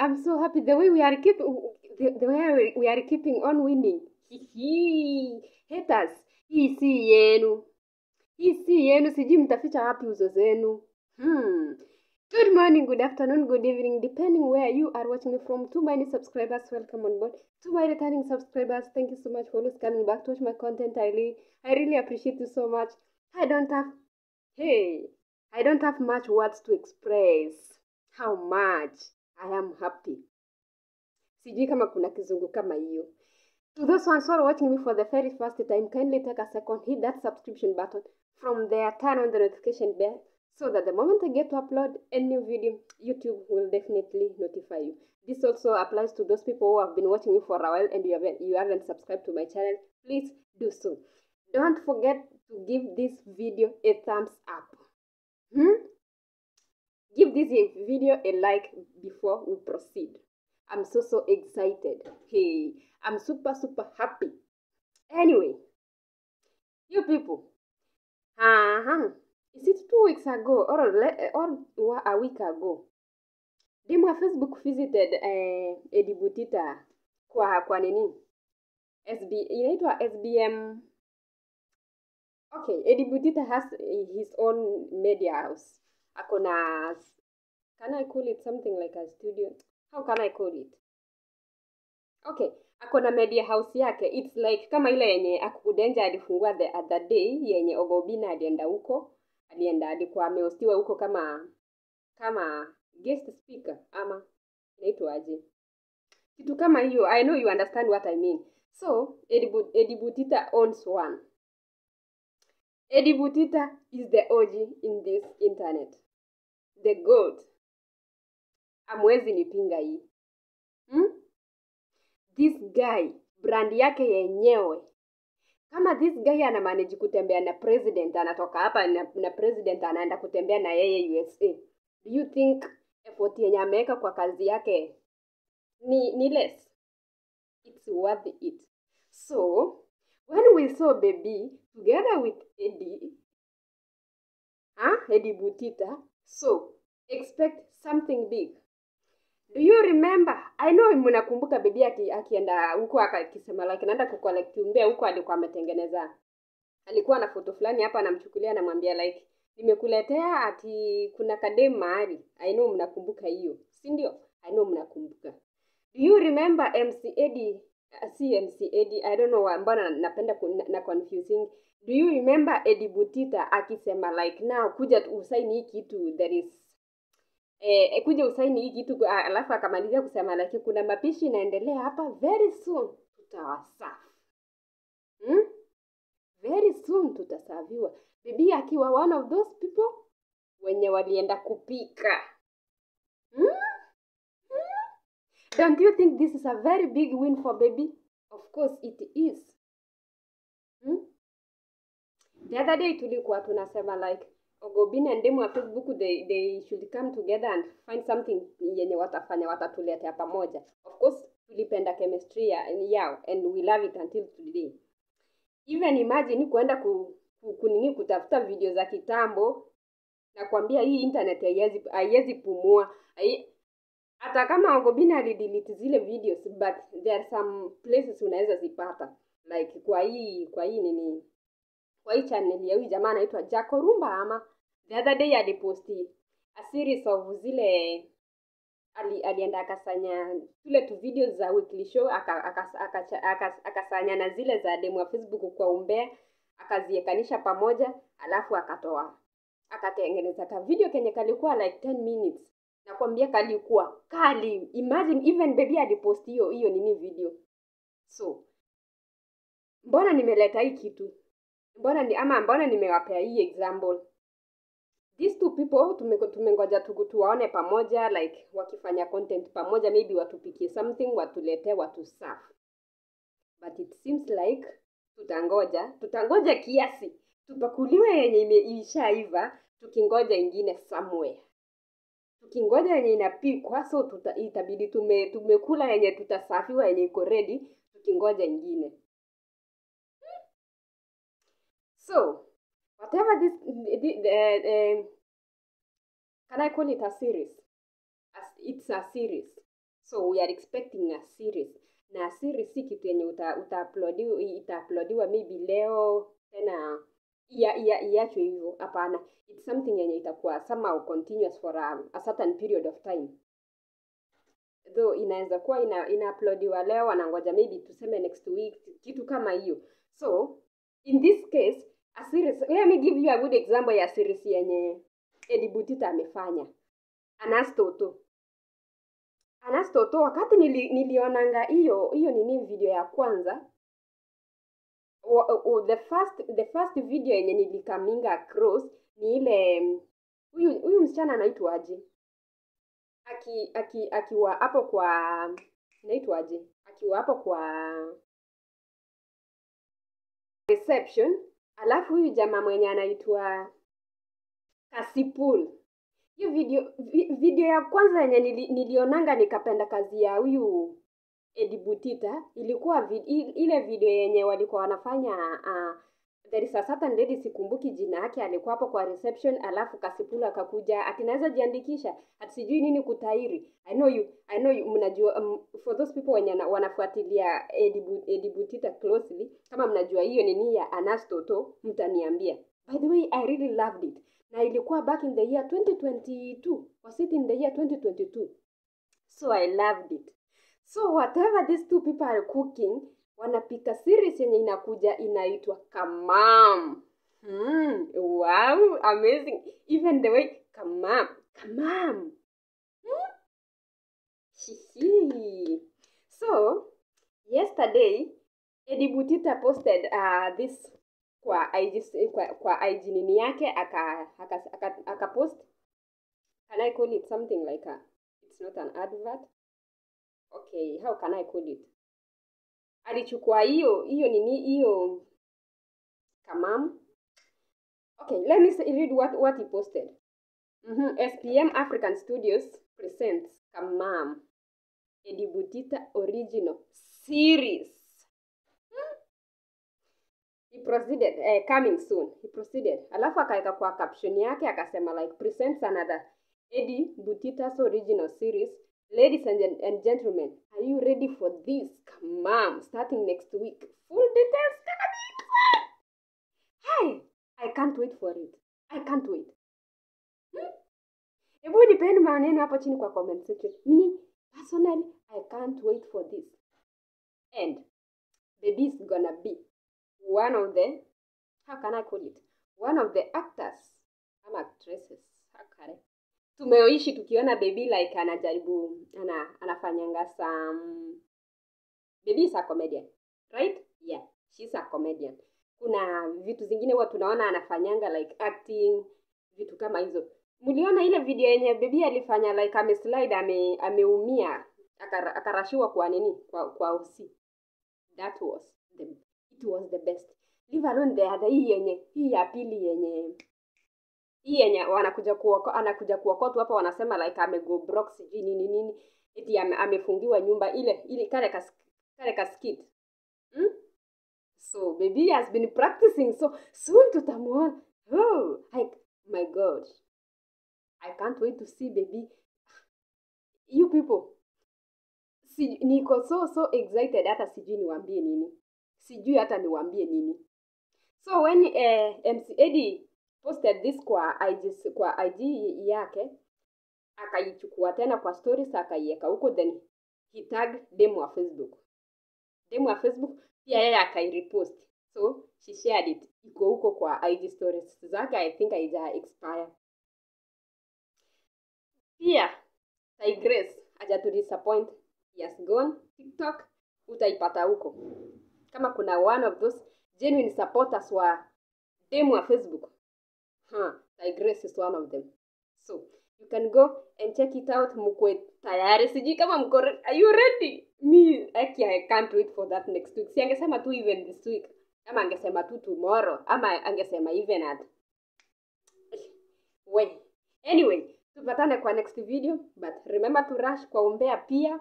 I'm so happy the way we are the way we are keeping on winning. Haters, hii si yenu. Hii si yenu, sijui mtaficha wapi uso zenu. Good morning, good afternoon, good evening, depending where you are watching me from. To my new subscribers, welcome on board. To my returning subscribers, thank you so much for always coming back to watch my content. I really appreciate you so much. I don't have much words to express how much I am happy. Sijui kama kuna kizungu kama hiyo. To those ones who are watching me for the very first time, kindly take a second, hit that subscription button. From there, turn on the notification bell so that the moment I get to upload a new video, YouTube will definitely notify you. This also applies to those people who have been watching me for a while and you haven't subscribed to my channel. Please do so. Don't forget to give this video a thumbs up. Give this video a like before we proceed. I'm so excited. Hey, I'm super happy. Anyway, you people, is it 2 weeks ago or a week ago? Demu Facebook visited Edi Butita kwa nini? Inaitwa SBM. Okay, Edi Butita has his own media house. Akona, can I call it something like a studio? How can I call it? Okay, akona media house yake. It's like kama ile yenye Akukudenja alifungua the other day, yenye Ogobina alienda huko. Alikuwa amehostiwa huko kama guest speaker ama inaitwa aje. Kitu kama hiyo. I know you understand what I mean. So, Edi Butita owns one. Edi Butita is the OG in this internet. The GOAT. Amwezi nipinga hii. This guy, brand yake yenyewe. Kama this guy ana manage kutembea na president, anatoka hapa na president anaenda kutembea na yeye USA. Do you think effort yenye ameweka kwa kazi yake ni less? It's worth it. So, when we saw Baby together with Edi Butita, so expect something big. Do you remember? I know mnakumbuka Baby akienda huko akisema like naenda kucollect umbea huko alikuwa ametengeneza. Alikuwa na foto fulani hapa anamchukulia anamwambia like nimekuletea ati kuna kadem mahali. I know mnakumbuka hiyo. Si ndio? I know mnakumbuka. Do you remember MC Eddie? MC Eddie, I don't know mbona napenda na confusing. Do you remember Edi Butita akisema like now kuja usaini hii kitu there is kuja usaini hii kitu alafu akamalizia kusema like kuna mapishi inaendelea hapa very soon tutawasafu. Very soon tutasaviwa. Baby akiwa one of those people wenye walienda kupika. Don't you think this is a very big win for Baby? Of course it is. The other day tulikuwa tunasema like Ogobina and demu wa Facebook they should come together and find something yenye watatuletea pamoja. Of course tulipenda chemistry yao and we love it until today. Even imagine kuenda kunini kutafuta video za kitambo na kuambia hii internet haiwezi pumua. Hata kama Ogobina alidelete zile videos but there are some places unaweza zipata like kwa hii nini kwa hii channel ya huyu jamaa anaitwa Jaco Rumba ama the other day aliposti a series of zile alienda akasanya zile tu videos za weekly show akasanya na zile za demo ya Facebook kwa umbea akaziekanisha pamoja alafu akatengeneza ka video kenye kalikuwa like 10 minutes. Nakwambia kalikuwa kali. Imagine even Baby aliposti hiyo nini video. So, mbona nimeleta hii kitu? Mbona nimewapea hii example? These two people tumengoja tuwaone pamoja like wakifanya content pamoja, maybe watupikie something, watulete watu serve. But it seems like tutangoja kiasi. Tupakuliwe yenye imeshaiva, tukingoja ingine somewhere. Tukingoja yenye inapikwa so itabidi tumekula yenye tutasafiwa yenye iko ready, tukingoja ingine. So, whatever can I call it a series? It's a series. So we are expecting a series. Na series si kitu yenye itauploadiwa maybe leo tena iachwe hivyo. Hapana, it's something yenye itakuwa somehow continuous for a certain period of time. Though inaweza kuwa ina-uploadiwa leo, wanangoja maybe tuseme next week, kitu kama hiyo. So in this case, a series, let me give you a good example ya series yenye Edi Butita amefanya. Anastoto, wakati nilionanga hiyo nini video ya kwanza, the first video yenye nilikaminga across ni ile huyu msichana anaitwa aje, akiwa hapo kwa naitwaje, akiwa hapo kwa reception, alafu huyu jamaa mwenye anaitwa Kasipul. Hiyo video ya kwanza yenye nilionanga nikapenda kazi ya huyu Edi Butita ilikuwa ile video yenye walikuwa wanafanya there is a certain lady, sikumbuki jina yake, alikuwa hapo kwa reception, alafu Kasipula akakuja ati naweza jiandikisha, ati sijui nini kutairi. I know you mnajua, for those people wenye wanafuatilia Edi Butita closely, kama mnajua hiyo nini ya Anastoto, mtaniambia. By the way, I really loved it. Na ilikuwa back in the year 2022. Was it in the year 2022? So I loved it. So whatever these two people are cooking, wanapika series yenye inakuja inaitwa Kamam. Wow, amazing. Even the way Kamam. Shishi. So yesterday Edi Butita posted this kwa IG nini yake, aka post. Can I call it something like it's not an advert? Okay, how can I call it? Alichukua hiyo Kamam. Okay, let me read what he posted. SPM African Studios presents Kamam, Edi Butita original series. He proceeded, coming soon. He proceeded. Alafu akaeka kwa caption yake akasema like presents another Edi Butita's original series. Ladies and gentlemen, are you ready for this? Kamam, starting next week. Full details coming. Hi, I can't wait for it. I can't wait. Hebu nipeni maneno hapo chini kwa comment section. Me, personally, I can't wait for this. And baby is gonna be one of the, how can I call it? One of the actors, ama actresses. Tumeoishi tukiona baby like anajaribu, anafanyanga some, baby is a comedian, right? Yeah, she's a comedian. Kuna vitu zingine huwa tunaona anafanyanga like acting, vitu kama hizo. Mliona ile video yenye baby alifanya like ameslide, ameumia, akarashiwa kwa nini? Kwa usi. That was it was the best. Leave alone the other hii ya pili yenye anakuja kuokotwa hapa, wanasema like amego broke sijui nini eti amefungiwa nyumba ile kale ka skit. So baby has been practicing, so soon tutamuona. Oh, my God, I can't wait to see baby. You people, niko so excited, hata sijui niwaambie nini. So when MC Edi posted this kwa IG yake, akaichukua tena kwa stories akaiweka huko, then he tagged demo wa Facebook pia yeye akairepost, so she shared it, iko huko kwa IG stories zake. I think haija expire. Pia Tigress aja to disappoint, he has gone TikTok, utaipata huko kama kuna one of those genuine supporters wa demo wa Facebook. Tigress is one of them. So you can go and check it out. Mkwe tayari, sijui kama mko, are you ready? Me, I can't wait for that next week. Si angesema tu even this week, ama angesema tu tomorrow, ama angesema even at anyway, tupatane kwa next video, but remember to rush kwa umbea pia.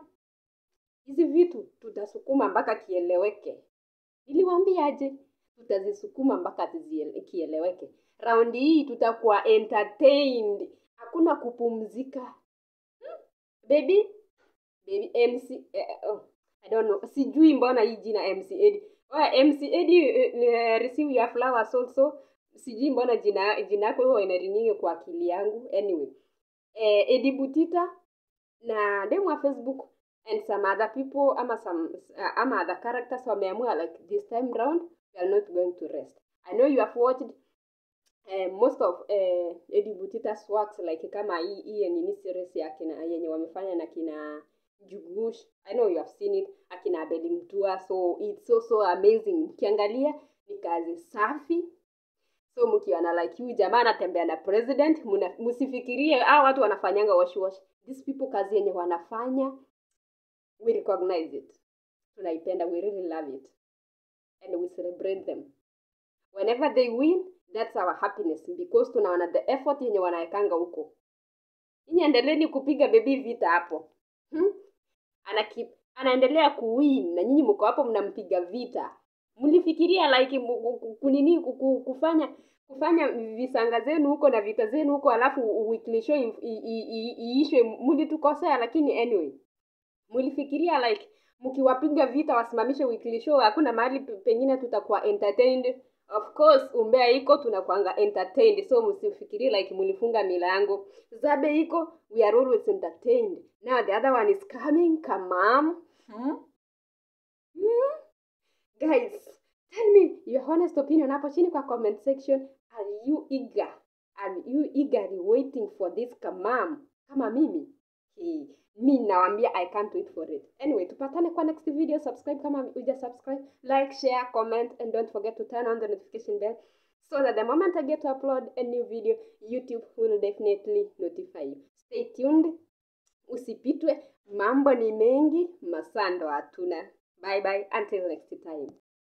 Hizi vitu tutasukuma mpaka kieleweke. Niliwaambia aje, tutazisukuma mpaka kieleweke. Raundi hii tutakuwa entertained, hakuna kupumzika. Baby, baby MC I don't know, sijui mbona hii jina MC Eddie. MC Eddie, receive your flowers also. Sijui mbona jina yako huwa inarinyingi kwa akili yangu. Anyway, Eddie Butita na demu wa Facebook and some other people ama other characters wameamua like this time round we are not going to rest. I know you have watched most of Eddie Butita's works, like kama hii nini series yake na yenye wamefanya na kina Jugush. I know you have seen it, akina Abedi Mtua, so it's so amazing. Mkiangalia ni kazi safi. So mkiona like huyu jamaa anatembea na president, msifikirie watu wanafanyanga wash. These people kazi yenye wanafanya, we recognize it. Tunaipenda, we really love it. And we celebrate them. Whenever they win, that's our happiness because tunaona the effort yenye wanaekanga huko. Nyinyi endeleeni kupiga baby vita hapo. Anaendelea kuwin na nyinyi mko hapo mnampiga vita. Mlifikiria like kunini kufanya visanga zenu huko na vita zenu huko alafu weekly show iishwe, mlitukosea. Lakini anyway, mlifikiria like mkiwapiga vita wasimamishe weekly show hakuna mahali pengine tutakuwa entertained? Of course umbea iko, tunakuanga entertained. So msifikirie like mlifunga milango. Zabe iko, we are always entertained. Now the other one is coming. Come on. Guys, tell me your honest opinion hapo chini kwa comment section. Are you eagerly waiting for this Kamam? Kama mimi? Mi nawambia I can't wait for it. Anyway, tupatane kwa next video. Subscribe kama uja subscribe, like, share, comment, and don't forget to turn on the notification bell so that the moment I get to upload a new video, YouTube will definitely notify you. Stay tuned. Usipitwe, mambo ni mengi, masando hatuna. Bye bye until next time.